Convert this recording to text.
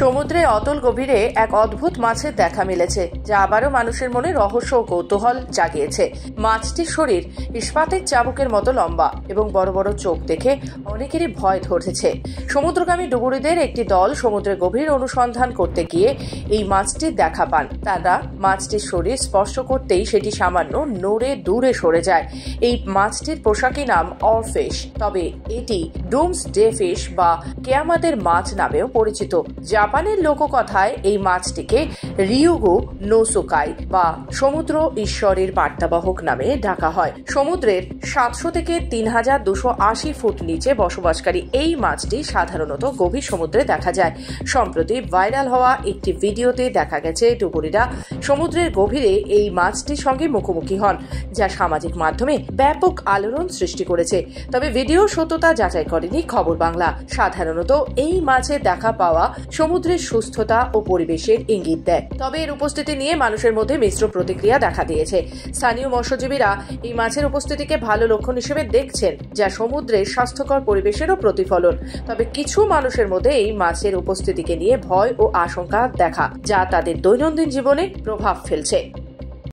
সমুদ্রে অতল গভীরে এক অদ্ভুত মাছের দেখা মিলেছে, যা আবারও মানুষের মনে রহস্য ও কৌতূহল জাগিয়েছে। মাছটির শরীর ইস্পাতের চাবুকের মতো লম্বা এবং বড় বড় চোখ দেখে অনেকেরই ভয় ধরেছে। সমুদ্রগামী ডুবুরিদের একটি দল সমুদ্রে গভীর অনুসন্ধান করতে গিয়ে এই মাছটির দেখা পান। তারা মাছটির শরীর স্পর্শ করতেই সেটি সামান্য নড়ে দূরে সরে যায়। এই মাছটির পোশাকি নাম অরফিশ, তবে এটি ডুমসডে ফিশ বা কেয়ামতের মাছ নামেও পরিচিত। জাপানের লোককথায় এই মাছটিকে রিউগু নোসুকাই বা সমুদ্র ঈশ্বরের বার্তাবাহক নামে ডাকা হয়। সমুদ্রের 700 থেকে 3280 ফুট নিচে বসবাসকারী এই মাছটি সাধারণত গভীর সমুদ্রে দেখা যায়। সম্প্রতি ভাইরাল হওয়া একটি ভিডিওতে দেখা গেছে ডুবুরিরা সমুদ্রের গভীরে এই মাছটির সঙ্গে মুখোমুখি হন, যা সামাজিক মাধ্যমে ব্যাপক আলোড়ন সৃষ্টি করেছে। তবে ভিডিওর সত্যতা যাচাই করেনি খবর বাংলা। সাধারণত এই মাছের দেখা পাওয়া সমুদ্রের সুস্থতা ও পরিবেশের ইঙ্গিত দেয়, তবে এর উপস্থিতি নিয়ে মানুষের মধ্যে মিশ্র প্রতিক্রিয়া দেখা দিয়েছে। স্থানীয় মৎস্যজীবীরা এই মাছের উপস্থিতিকে ভালো লক্ষণ হিসেবে দেখছেন, যা সমুদ্রের স্বাস্থ্যকর পরিবেশেরও প্রতিফলন। তবে কিছু মানুষের মধ্যে এই মাছের উপস্থিতিকে নিয়ে ভয় ও আশঙ্কা দেখা, যা তাদের দৈনন্দিন জীবনে প্রভাব ফেলছে।